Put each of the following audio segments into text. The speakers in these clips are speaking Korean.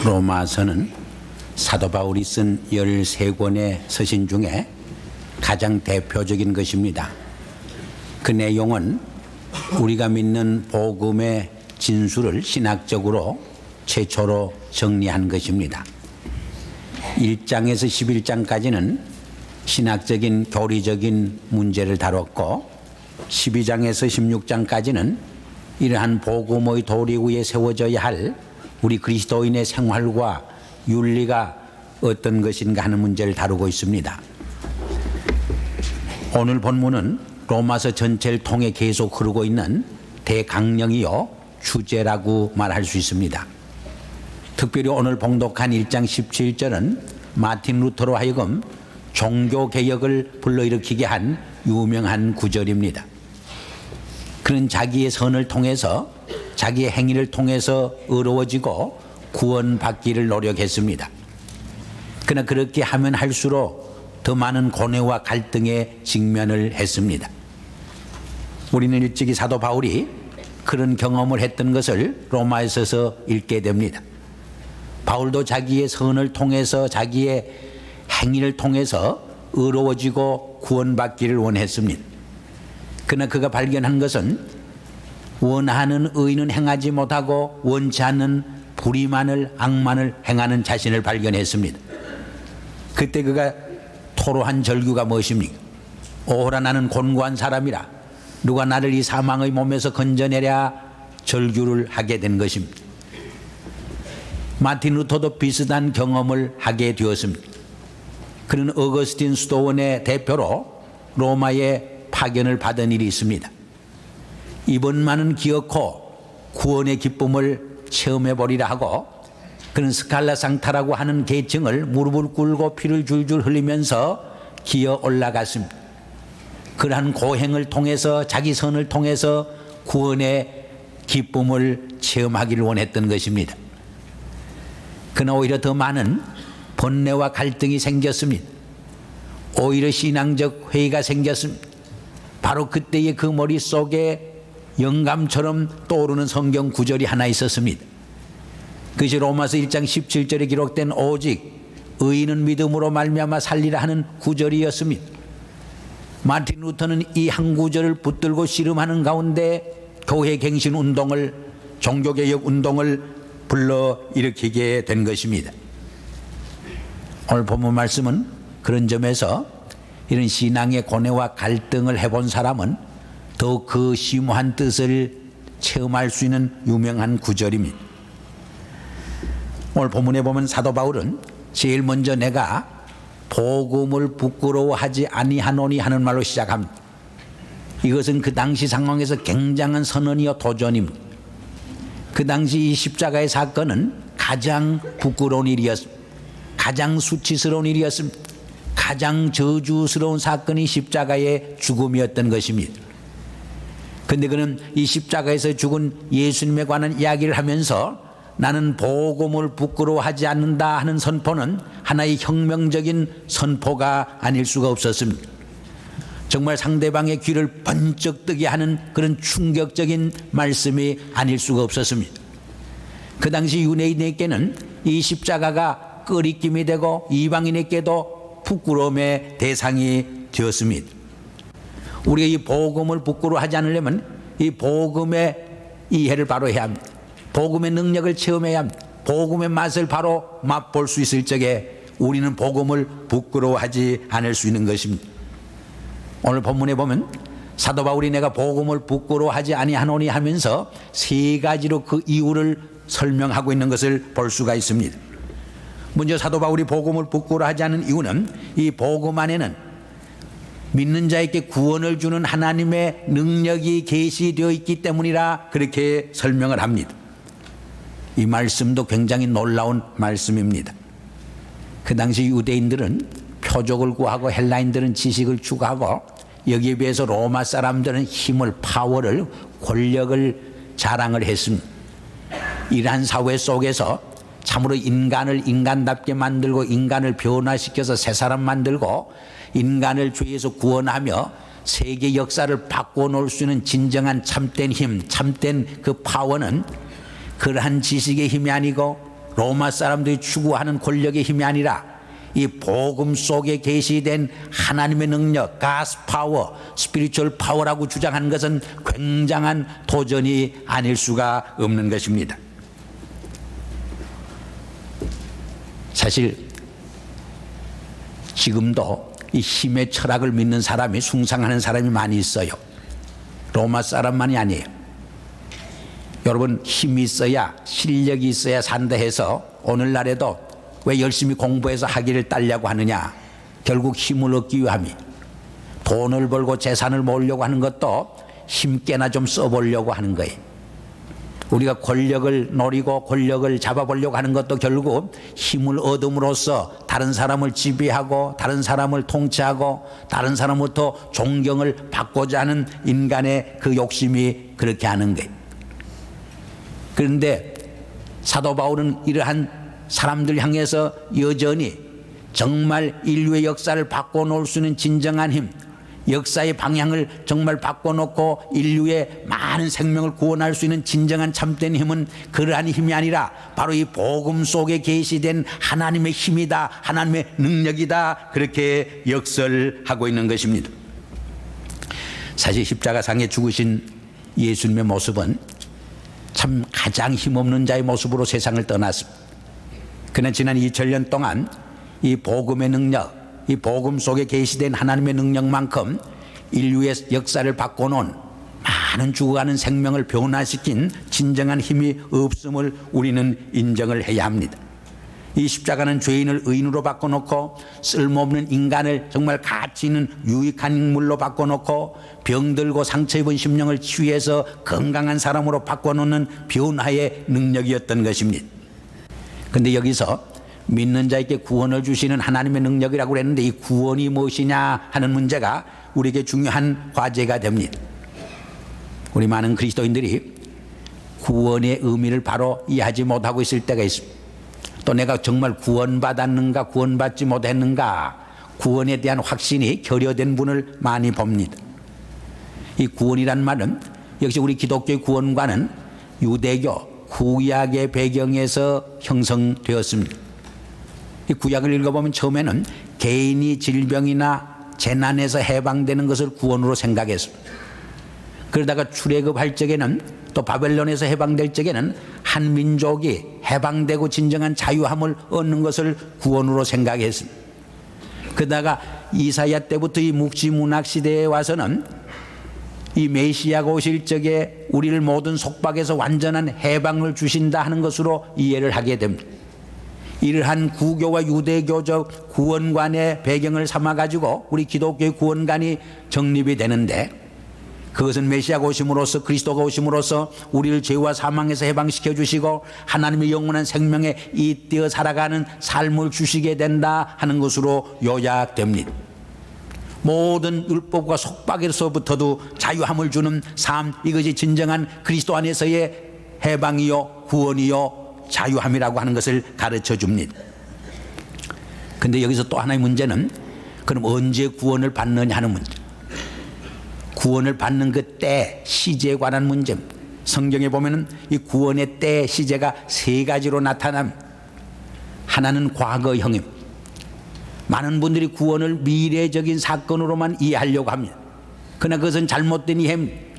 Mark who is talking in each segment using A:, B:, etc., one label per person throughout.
A: 로마서는 사도 바울이 쓴 13권의 서신 중에 가장 대표적인 것입니다. 그 내용은 우리가 믿는 복음의 진수를 신학적으로 최초로 정리한 것입니다. 1장에서 11장까지는 신학적인 교리적인 문제를 다뤘고 12장에서 16장까지는 이러한 복음의 도리 위에 세워져야 할 우리 그리스도인의 생활과 윤리가 어떤 것인가 하는 문제를 다루고 있습니다. 오늘 본문은 로마서 전체를 통해 계속 흐르고 있는 대강령이요 주제라고 말할 수 있습니다. 특별히 오늘 봉독한 1장 17절은 마틴 루터로 하여금 종교개혁을 불러일으키게 한 유명한 구절입니다. 그는 자기의 선을 통해서 자기의 행위를 통해서 의로워지고 구원받기를 노력했습니다. 그러나 그렇게 하면 할수록 더 많은 고뇌와 갈등에 직면을 했습니다. 우리는 일찍이 사도 바울이 그런 경험을 했던 것을 로마에서 읽게 됩니다. 바울도 자기의 선을 통해서 자기의 행위를 통해서 의로워지고 구원받기를 원했습니다. 그러나 그가 발견한 것은 원하는 의는 행하지 못하고 원치 않는 불의만을 악만을 행하는 자신을 발견했습니다. 그때 그가 토로한 절규가 무엇입니까? 오호라 나는 곤고한 사람이라 누가 나를 이 사망의 몸에서 건져내랴 절규를 하게 된 것입니다. 마틴 루터도 비슷한 경험을 하게 되었습니다. 그는 어거스틴 수도원의 대표로 로마에 파견을 받은 일이 있습니다. 이번만은 기어코 구원의 기쁨을 체험해 보리라 하고 그는 스칼라 상타라고 하는 계층을 무릎을 꿇고 피를 줄줄 흘리면서 기어 올라갔습니다. 그러한 고행을 통해서 자기 선을 통해서 구원의 기쁨을 체험하기를 원했던 것입니다. 그러나 오히려 더 많은 번뇌와 갈등이 생겼습니다. 오히려 신앙적 회의가 생겼습니다. 바로 그때의 그 머릿속에 영감처럼 떠오르는 성경 구절이 하나 있었습니다. 그것이 로마서 1장 17절에 기록된 오직 의인은 믿음으로 말미암아 살리라 하는 구절이었습니다. 마틴 루터는 이 한 구절을 붙들고 씨름하는 가운데 교회 갱신 운동을 종교개혁 운동을 불러일으키게 된 것입니다. 오늘 본문 말씀은 그런 점에서 이런 신앙의 고뇌와 갈등을 해본 사람은 더 그 심오한 뜻을 체험할 수 있는 유명한 구절입니다. 오늘 본문에 보면 사도 바울은 제일 먼저 내가 복음을 부끄러워하지 아니하노니 하는 말로 시작합니다. 이것은 그 당시 상황에서 굉장한 선언이요 도전입니다. 그 당시 이 십자가의 사건은 가장 부끄러운 일이었습니다. 가장 수치스러운 일이었습니다. 가장 저주스러운 사건이 십자가의 죽음이었던 것입니다. 그런데 그는 이 십자가에서 죽은 예수님에 관한 이야기를 하면서 나는 복음을 부끄러워하지 않는다 하는 선포는 하나의 혁명적인 선포가 아닐 수가 없었습니다. 정말 상대방의 귀를 번쩍 뜨게 하는 그런 충격적인 말씀이 아닐 수가 없었습니다. 그 당시 유대인에게는 이 십자가가 끄리낌이 되고 이방인에게도 부끄러움의 대상이 되었습니다. 우리가 이 복음을 부끄러워하지 않으려면 이 복음의 이해를 바로 해야 합니다. 복음의 능력을 체험해야 합니다. 복음의 맛을 바로 맛볼 수 있을 적에 우리는 복음을 부끄러워하지 않을 수 있는 것입니다. 오늘 본문에 보면 사도 바울이 내가 복음을 부끄러워하지 아니하노니 하면서 세 가지로 그 이유를 설명하고 있는 것을 볼 수가 있습니다. 먼저 사도 바울이 복음을 부끄러워하지 않은 이유는 이 복음 안에는 믿는 자에게 구원을 주는 하나님의 능력이 계시되어 있기 때문이라 그렇게 설명을 합니다. 이 말씀도 굉장히 놀라운 말씀입니다. 그 당시 유대인들은 표적을 구하고 헬라인들은 지식을 추구하고 여기에 비해서 로마 사람들은 힘을, 파워를, 권력을 자랑을 했습니다. 이러한 사회 속에서 참으로 인간을 인간답게 만들고 인간을 변화시켜서 새 사람 만들고 인간을 죄에서 구원하며 세계 역사를 바꿔놓을 수 있는 진정한 참된 힘, 참된 그 파워는 그러한 지식의 힘이 아니고 로마 사람들이 추구하는 권력의 힘이 아니라 이 복음 속에 계시된 하나님의 능력, God's power, spiritual power라고 주장하는 것은 굉장한 도전이 아닐 수가 없는 것입니다. 사실 지금도 이 힘의 철학을 믿는 사람이, 숭상하는 사람이 많이 있어요. 로마 사람만이 아니에요. 여러분, 힘이 있어야, 실력이 있어야 산다 해서 오늘날에도 왜 열심히 공부해서 학위를 따려고 하느냐? 결국 힘을 얻기 위함이, 돈을 벌고 재산을 모으려고 하는 것도 힘께나 좀 써보려고 하는 거예요. 우리가 권력을 노리고 권력을 잡아보려고 하는 것도 결국 힘을 얻음으로써 다른 사람을 지배하고 다른 사람을 통치하고 다른 사람부터 존경을 받고자 하는 인간의 그 욕심이 그렇게 하는 거예요. 그런데 사도 바울은 이러한 사람들 향해서 여전히 정말 인류의 역사를 바꿔놓을 수 있는 진정한 힘, 역사의 방향을 정말 바꿔놓고 인류의 많은 생명을 구원할 수 있는 진정한 참된 힘은 그러한 힘이 아니라 바로 이 복음 속에 계시된 하나님의 힘이다, 하나님의 능력이다, 그렇게 역설하고 있는 것입니다. 사실 십자가상에 죽으신 예수님의 모습은 참 가장 힘없는 자의 모습으로 세상을 떠났습니다. 그는 지난 2000년 동안 이 복음의 능력, 이 복음 속에 계시된 하나님의 능력만큼 인류의 역사를 바꿔놓은 많은 죽어가는 생명을 변화시킨 진정한 힘이 없음을 우리는 인정을 해야 합니다. 이 십자가는 죄인을 의인으로 바꿔놓고 쓸모없는 인간을 정말 가치 있는 유익한 인물로 바꿔놓고 병들고 상처 입은 심령을 치유해서 건강한 사람으로 바꿔놓는 변화의 능력이었던 것입니다. 그런데 여기서 믿는 자에게 구원을 주시는 하나님의 능력이라고 그랬는데 이 구원이 무엇이냐 하는 문제가 우리에게 중요한 과제가 됩니다. 우리 많은 그리스도인들이 구원의 의미를 바로 이해하지 못하고 있을 때가 있습니다. 또 내가 정말 구원받았는가 구원받지 못했는가 구원에 대한 확신이 결여된 분을 많이 봅니다. 이 구원이란 말은 역시 우리 기독교의 구원과는 유대교 구약의 배경에서 형성되었습니다. 이 구약을 읽어보면 처음에는 개인이 질병이나 재난에서 해방되는 것을 구원으로 생각했습니다. 그러다가 출애굽할 적에는 또 바벨론에서 해방될 적에는 한 민족이 해방되고 진정한 자유함을 얻는 것을 구원으로 생각했습니다. 그러다가 이사야 때부터 이 묵시문학 시대에 와서는 이 메시아가 오실 적에 우리를 모든 속박에서 완전한 해방을 주신다 하는 것으로 이해를 하게 됩니다. 이러한 구교와 유대교적 구원관의 배경을 삼아가지고 우리 기독교의 구원관이 정립이 되는데 그것은 메시아가 오심으로써 그리스도가 오심으로써 우리를 죄와 사망에서 해방시켜 주시고 하나님의 영원한 생명에 잇대어 살아가는 삶을 주시게 된다 하는 것으로 요약됩니다. 모든 율법과 속박에서부터도 자유함을 주는 삶, 이것이 진정한 그리스도 안에서의 해방이요 구원이요 자유함이라고 하는 것을 가르쳐 줍니다. 그런데 여기서 또 하나의 문제는 그럼 언제 구원을 받느냐 하는 문제, 구원을 받는 그 때, 시제에 관한 문제입니다. 성경에 보면은 이 구원의 때, 시제가 세 가지로 나타납니다. 하나는 과거형임. 많은 분들이 구원을 미래적인 사건으로만 이해하려고 합니다. 그러나 그것은 잘못된 이해입니다.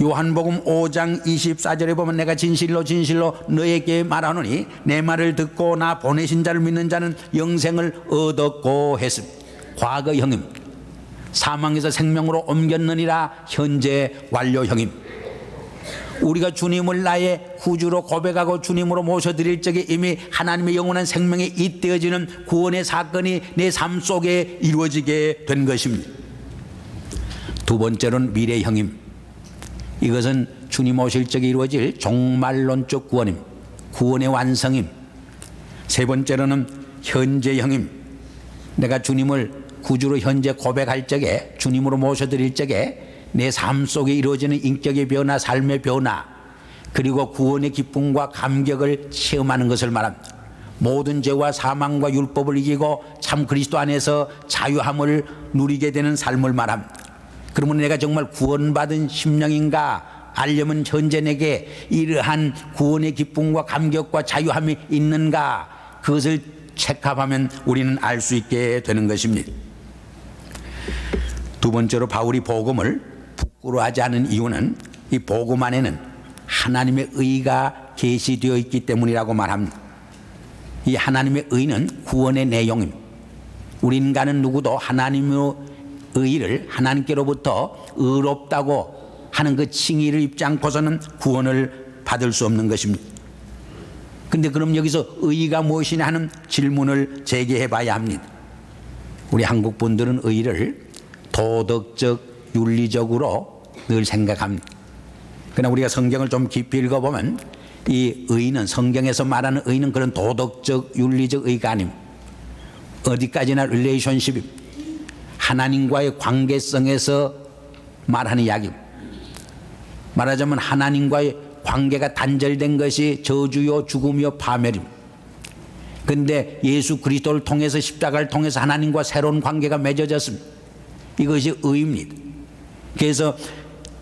A: 요한복음 5장 24절에 보면 내가 진실로 진실로 너에게 말하노니 내 말을 듣고 나 보내신 자를 믿는 자는 영생을 얻었고 했습니다. 과거형입니다. 사망에서 생명으로 옮겼느니라 현재 완료형입니다. 우리가 주님을 나의 구주로 고백하고 주님으로 모셔드릴 적에 이미 하나님의 영원한 생명에 잇대어지는 구원의 사건이 내 삶 속에 이루어지게 된 것입니다. 두 번째로는 미래형임. 이것은 주님 오실 적에 이루어질 종말론적 구원임, 구원의 완성임. 세 번째로는 현재형임. 내가 주님을 구주로 현재 고백할 적에, 주님으로 모셔드릴 적에 내 삶 속에 이루어지는 인격의 변화, 삶의 변화, 그리고 구원의 기쁨과 감격을 체험하는 것을 말합니다. 모든 죄와 사망과 율법을 이기고 참 그리스도 안에서 자유함을 누리게 되는 삶을 말합니다. 그러면 내가 정말 구원받은 심령인가, 알려면 현재 내게 이러한 구원의 기쁨과 감격과 자유함이 있는가, 그것을 체크하면 우리는 알 수 있게 되는 것입니다. 두 번째로 바울이 복음을 부끄러워하지 않은 이유는 이 복음 안에는 하나님의 의가 계시되어 있기 때문이라고 말합니다. 이 하나님의 의는 구원의 내용입니다. 우리 인간은 누구도 하나님의 의를 하나님께로부터 의롭다고 하는 그 칭의를 입지 않고서는 구원을 받을 수 없는 것입니다. 그런데 그럼 여기서 의가 무엇이냐 하는 질문을 제기해 봐야 합니다. 우리 한국 분들은 의를 도덕적, 윤리적으로 늘 생각합니다. 그러나 우리가 성경을 좀 깊이 읽어보면 이 의는, 성경에서 말하는 의는 그런 도덕적, 윤리적 의가 아닙니다. 어디까지나 릴레이션십입니다. 하나님과의 관계성에서 말하는 이야기입니다. 말하자면 하나님과의 관계가 단절된 것이 저주요, 죽음이요, 파멸입니다. 그런데 예수 그리스도를 통해서, 십자가를 통해서 하나님과 새로운 관계가 맺어졌습니다. 이것이 의입니다. 그래서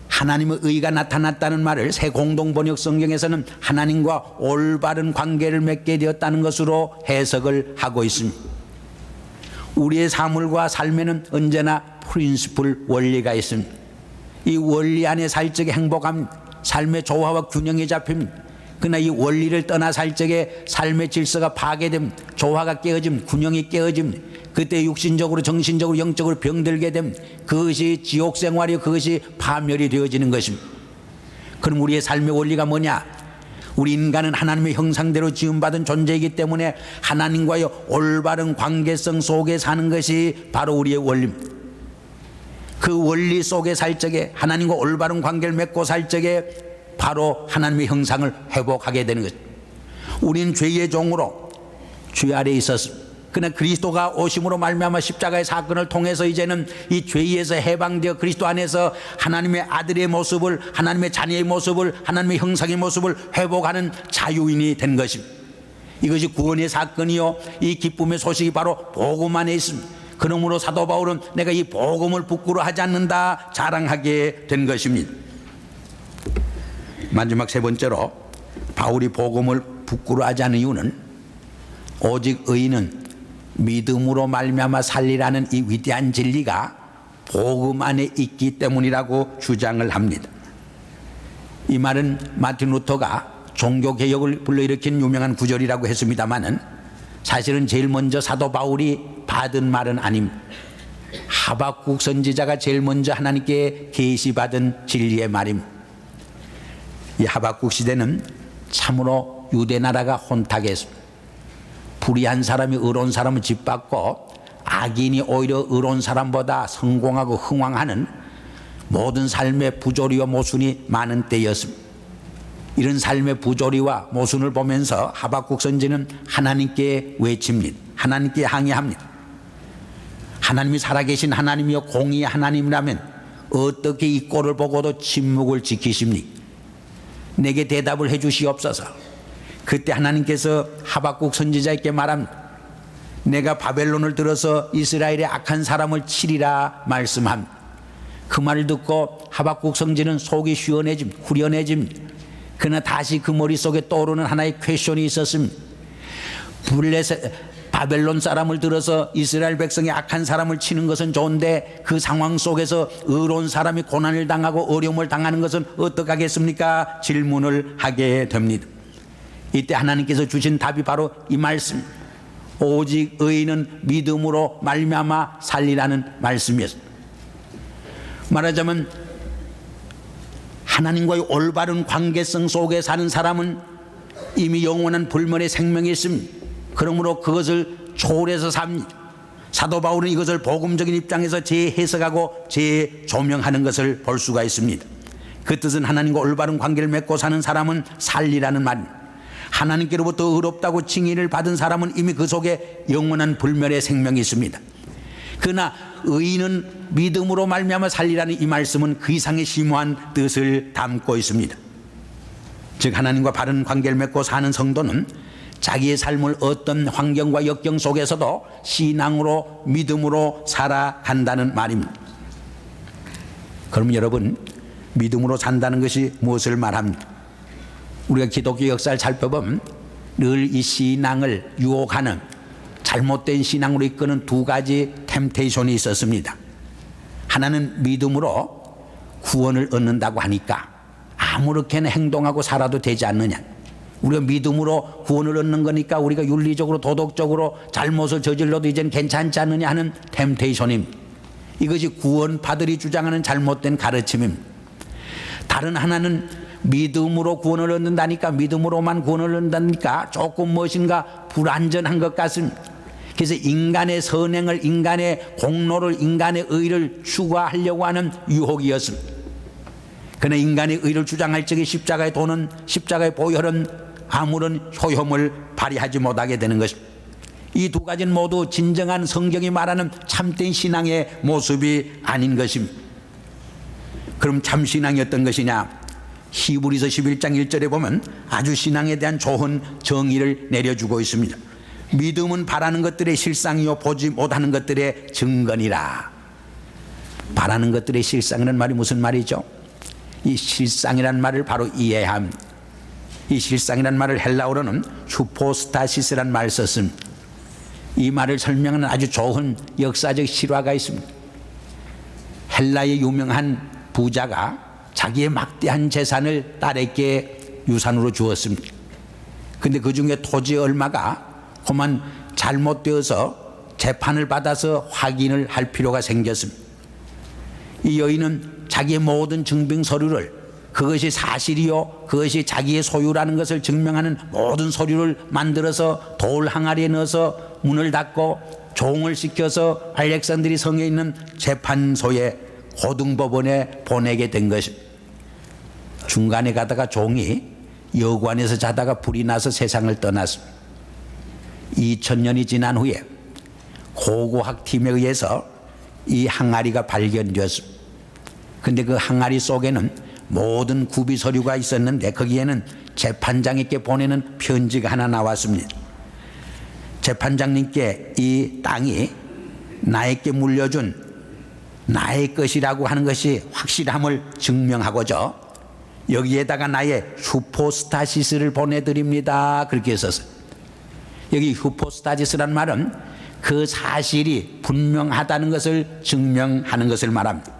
A: 하나님의 의가 나타났다는 말을 새 공동번역 성경에서는 하나님과 올바른 관계를 맺게 되었다는 것으로 해석을 하고 있습니다. 우리의 사물과 삶에는 언제나 프린시플, 원리가 있습니다. 이 원리 안에 살 적에 행복합니다. 삶의 조화와 균형이 잡힙니다. 그러나 이 원리를 떠나 살 적에 삶의 질서가 파괴됩니다. 조화가 깨어집니다. 균형이 깨어집니다. 그때 육신적으로, 정신적으로, 영적으로 병들게 됩니다. 그것이 지옥 생활이요, 그것이 파멸이 되어지는 것입니다. 그럼 우리의 삶의 원리가 뭐냐? 우리 인간은 하나님의 형상대로 지음받은 존재이기 때문에 하나님과의 올바른 관계성 속에 사는 것이 바로 우리의 원리입니다. 그 원리 속에 살 적에, 하나님과 올바른 관계를 맺고 살 적에 바로 하나님의 형상을 회복하게 되는 것입니다. 우리는 죄의 종으로 죄 아래에 있었습니다. 그러나 그리스도가 오심으로 말미암아 십자가의 사건을 통해서 이제는 이 죄에서 해방되어 그리스도 안에서 하나님의 아들의 모습을, 하나님의 자녀의 모습을, 하나님의 형상의 모습을 회복하는 자유인이 된 것입니다. 이것이 구원의 사건이요, 이 기쁨의 소식이 바로 복음 안에 있습니다. 그러므로 사도 바울은 내가 이 복음을 부끄러워하지 않는다 자랑하게 된 것입니다. 마지막 세 번째로 바울이 복음을 부끄러워하지 않는 이유는 오직 의인은 믿음으로 말미암아 살리라는 이 위대한 진리가 복음 안에 있기 때문이라고 주장을 합니다. 이 말은 마틴 루터가 종교개혁을 불러일으킨 유명한 구절이라고 했습니다마는 사실은 제일 먼저 사도 바울이 받은 말은 아닙니다. 하박국 선지자가 제일 먼저 하나님께 계시받은 진리의 말입니다. 이 하박국 시대는 참으로 유대 나라가 혼탁했습니다. 불의한 사람이 의로운 사람을 짓밟고 악인이 오히려 의로운 사람보다 성공하고 흥왕하는 모든 삶의 부조리와 모순이 많은 때였습니다. 이런 삶의 부조리와 모순을 보면서 하박국 선지는 하나님께 외칩니다. 하나님께 항의합니다. 하나님이 살아계신 하나님이여 공의의 하나님이라면 어떻게 이 꼴을 보고도 침묵을 지키십니까? 내게 대답을 해 주시옵소서. 그때 하나님께서 하박국 선지자에게 말합니다. 내가 바벨론을 들어서 이스라엘의 악한 사람을 치리라 말씀합니다. 그 말을 듣고 하박국 선지는 속이 시원해집니다. 후련해집니다. 그러나 다시 그 머릿속에 떠오르는 하나의 퀘션이 있었습니다. 바벨론 사람을 들어서 이스라엘 백성의 악한 사람을 치는 것은 좋은데 그 상황 속에서 의로운 사람이 고난을 당하고 어려움을 당하는 것은 어떡하겠습니까? 질문을 하게 됩니다. 이때 하나님께서 주신 답이 바로 이 말씀, 오직 의인은 믿음으로 말미암아 살리라는 말씀이었습니다. 말하자면 하나님과의 올바른 관계성 속에 사는 사람은 이미 영원한 불멸의 생명이 있습니다. 그러므로 그것을 초월해서 삽니다. 사도 바울은 이것을 복음적인 입장에서 재해석하고 재조명하는 것을 볼 수가 있습니다. 그 뜻은 하나님과 올바른 관계를 맺고 사는 사람은 살리라는 말입니다. 하나님께로부터 의롭다고 칭의를 받은 사람은 이미 그 속에 영원한 불멸의 생명이 있습니다. 그러나 의인은 믿음으로 말미암아 살리라는 이 말씀은 그 이상의 심오한 뜻을 담고 있습니다. 즉 하나님과 바른 관계를 맺고 사는 성도는 자기의 삶을 어떤 환경과 역경 속에서도 신앙으로 믿음으로 살아간다는 말입니다. 그럼 여러분, 믿음으로 산다는 것이 무엇을 말합니까? 우리가 기독교 역사를 살펴보면 늘 이 신앙을 유혹하는 잘못된 신앙으로 이끄는 두 가지 템테이션이 있었습니다. 하나는 믿음으로 구원을 얻는다고 하니까 아무렇게나 행동하고 살아도 되지 않느냐. 우리가 믿음으로 구원을 얻는 거니까 우리가 윤리적으로 도덕적으로 잘못을 저질러도 이제는 괜찮지 않느냐 하는 템테이션입니다. 이것이 구원파들이 주장하는 잘못된 가르침입니다. 다른 하나는 믿음으로 구원을 얻는다니까, 믿음으로만 구원을 얻는다니까 조금 무엇인가 불완전한 것 같습니다. 그래서 인간의 선행을, 인간의 공로를, 인간의 의를 추구하려고 하는 유혹이었습니다. 그러나 인간의 의를 주장할 적에 십자가의 도는, 십자가의 보혈은 아무런 효험을 발휘하지 못하게 되는 것입니다. 이 두 가지는 모두 진정한 성경이 말하는 참된 신앙의 모습이 아닌 것입니다. 그럼 참 신앙이 어떤 것이냐? 히브리서 11장 1절에 보면 아주 신앙에 대한 좋은 정의를 내려주고 있습니다. 믿음은 바라는 것들의 실상이요 보지 못하는 것들의 증거니라. 바라는 것들의 실상이라는 말이 무슨 말이죠? 이 실상이라는 말을 바로 이해해야 합니다. 이 실상이라는 말을 헬라어로는 휴포스타시스라는 말을 썼습니다. 이 말을 설명하는 아주 좋은 역사적 실화가 있습니다. 헬라의 유명한 부자가 자기의 막대한 재산을 딸에게 유산으로 주었습니다. 근데 그 중에 토지 얼마가 그만 잘못되어서 재판을 받아서 확인을 할 필요가 생겼습니다. 이 여인은 자기의 모든 증빙 서류를, 그것이 사실이요, 그것이 자기의 소유라는 것을 증명하는 모든 서류를 만들어서 돌 항아리에 넣어서 문을 닫고 종을 시켜서 알렉산드리 성에 있는 재판소에 고등법원에 보내게 된 것입니다. 중간에 가다가 종이 여관에서 자다가 불이 나서 세상을 떠났습니다. 2000년이 지난 후에 고고학팀에 의해서 이 항아리가 발견되었습니다. 근데 그 항아리 속에는 모든 구비 서류가 있었는데 거기에는 재판장에게 보내는 편지가 하나 나왔습니다. 재판장님께 이 땅이 나에게 물려준 나의 것이라고 하는 것이 확실함을 증명하고자 여기에다가 나의 휴포스타시스를 보내드립니다. 그렇게 했었어요. 여기 휴포스타시스란 말은 그 사실이 분명하다는 것을 증명하는 것을 말합니다.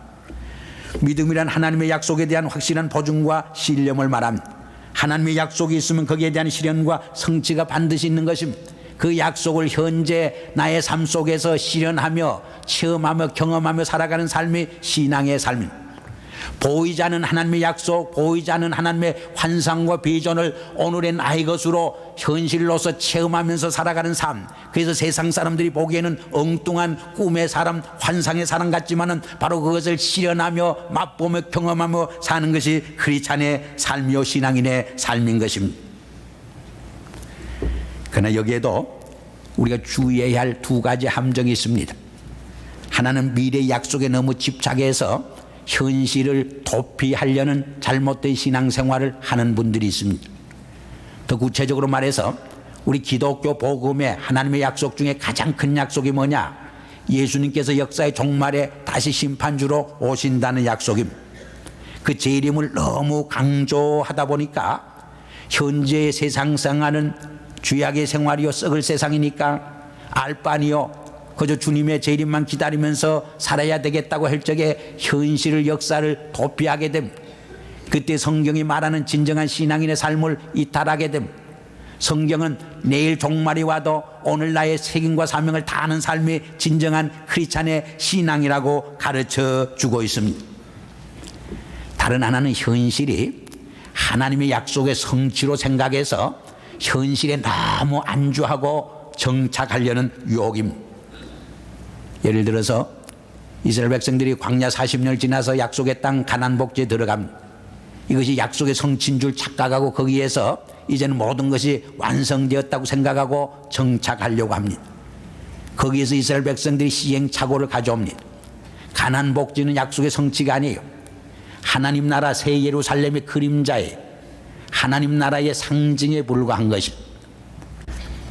A: 믿음이란 하나님의 약속에 대한 확실한 보증과 신념을 말합니다. 하나님의 약속이 있으면 거기에 대한 실현과 성취가 반드시 있는 것입니다. 그 약속을 현재 나의 삶 속에서 실현하며 체험하며 경험하며 살아가는 삶이 신앙의 삶입니다. 보이지 않는 하나님의 약속, 보이지 않는 하나님의 환상과 비전을 오늘의 나의 것으로 현실로서 체험하면서 살아가는 삶. 그래서 세상 사람들이 보기에는 엉뚱한 꿈의 사람, 환상의 사람 같지만은 바로 그것을 실현하며 맛보며 경험하며 사는 것이 크리스찬의 삶이요 신앙인의 삶인 것입니다. 그러나 여기에도 우리가 주의해야 할 두 가지 함정이 있습니다. 하나는 미래의 약속에 너무 집착해서 현실을 도피하려는 잘못된 신앙생활을 하는 분들이 있습니다. 더 구체적으로 말해서 우리 기독교 복음의 하나님의 약속 중에 가장 큰 약속이 뭐냐? 예수님께서 역사의 종말에 다시 심판주로 오신다는 약속입니다. 그 재림을 너무 강조하다 보니까 현재의 세상 생활은 죄악의 생활이요 썩을 세상이니까 알 바 아니요 그저 주님의 재림만 기다리면서 살아야 되겠다고 할 적에 현실을 역사를 도피하게 됩니다. 그때 성경이 말하는 진정한 신앙인의 삶을 이탈하게 됩니다. 성경은 내일 종말이 와도 오늘 나의 책임과 사명을 다하는 삶이 진정한 크리스찬의 신앙이라고 가르쳐 주고 있습니다. 다른 하나는 현실이 하나님의 약속의 성취로 생각해서 현실에 너무 안주하고 정착하려는 유혹입니다. 예를 들어서 이스라엘 백성들이 광야 40년을 지나서 약속의 땅 가나안 복지에 들어갑니다. 이것이 약속의 성취인 줄 착각하고 거기에서 이제는 모든 것이 완성되었다고 생각하고 정착하려고 합니다. 거기에서 이스라엘 백성들이 시행착오를 가져옵니다. 가나안 복지는 약속의 성취가 아니에요. 하나님 나라 새 예루살렘의 그림자에 하나님 나라의 상징에 불과한 것입니다.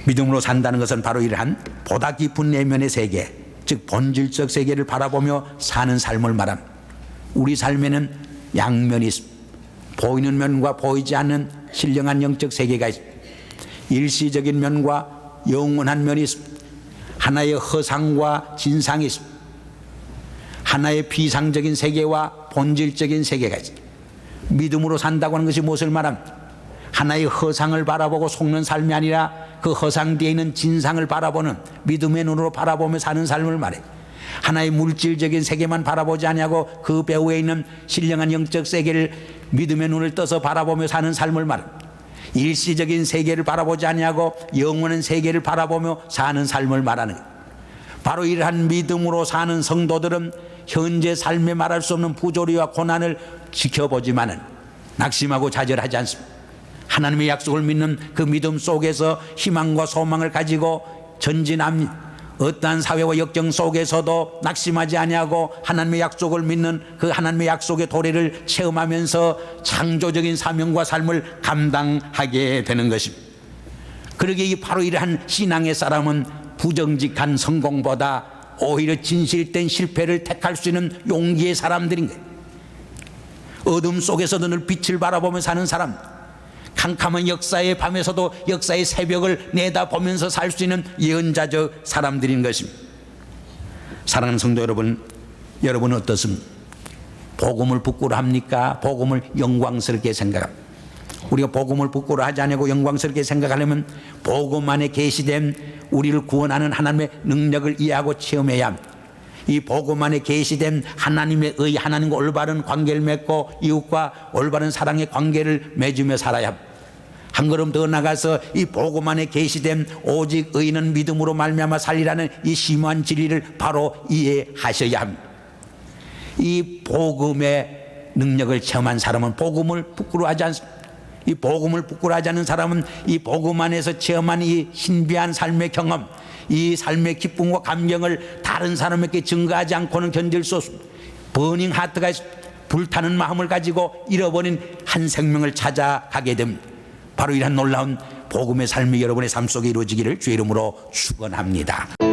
A: 믿음으로 산다는 것은 바로 이러한 보다 깊은 내면의 세계, 즉 본질적 세계를 바라보며 사는 삶을 말합니다. 우리 삶에는 양면이 있습니다. 보이는 면과 보이지 않는 신령한 영적 세계가 있습니다. 일시적인 면과 영원한 면이 있습니다. 하나의 허상과 진상이 있습니다. 하나의 비상적인 세계와 본질적인 세계가 있습니다. 믿음으로 산다고 하는 것이 무엇을 말합니까? 하나의 허상을 바라보고 속는 삶이 아니라 그 허상 뒤에 있는 진상을 바라보는 믿음의 눈으로 바라보며 사는 삶을 말해. 하나의 물질적인 세계만 바라보지 아니하고 그 배후에 있는 신령한 영적 세계를 믿음의 눈을 떠서 바라보며 사는 삶을 말합니다. 일시적인 세계를 바라보지 아니하고 영원한 세계를 바라보며 사는 삶을 말하는 것. 바로 이러한 믿음으로 사는 성도들은 현재 삶에 말할 수 없는 부조리와 고난을 지켜보지만은 낙심하고 좌절하지 않습니다. 하나님의 약속을 믿는 그 믿음 속에서 희망과 소망을 가지고 전진합니다. 어떠한 사회와 역경 속에서도 낙심하지 아니하고 하나님의 약속을 믿는 그 하나님의 약속의 도래를 체험하면서 창조적인 사명과 삶을 감당하게 되는 것입니다. 그러기에 바로 이러한 신앙의 사람은 부정직한 성공보다 오히려 진실된 실패를 택할 수 있는 용기의 사람들인 거예요. 어둠 속에서도 늘 빛을 바라보며 사는 사람, 캄캄한 역사의 밤에서도 역사의 새벽을 내다보면서 살 수 있는 예언자적 사람들인 것입니다. 사랑하는 성도 여러분, 여러분은 어떻습니까? 복음을 부끄러워합니까? 복음을 영광스럽게 생각합니다. 우리가 복음을 부끄러워하지 않고 영광스럽게 생각하려면 복음 안에 계시된 우리를 구원하는 하나님의 능력을 이해하고 체험해야 합니다. 이 복음 안에 계시된 하나님의 의, 하나님과 올바른 관계를 맺고 이웃과 올바른 사랑의 관계를 맺으며 살아야 합니다. 한 걸음 더 나가서 이 복음 안에 계시된 오직 의인은 믿음으로 말미암아 살리라는 이 심오한 진리를 바로 이해하셔야 합니다. 이 복음의 능력을 체험한 사람은 복음을 부끄러워하지 않습니다. 이 복음을 부끄러워하지 않는 사람은 이 복음 안에서 체험한 이 신비한 삶의 경험, 이 삶의 기쁨과 감격을 다른 사람에게 증거하지 않고는 견딜 수 없습니다. 버닝 하트가 불타는 마음을 가지고 잃어버린 한 생명을 찾아가게 됩니다. 바로 이러한 놀라운 복음의 삶이 여러분의 삶 속에 이루어지기를 주의 이름으로 축원합니다.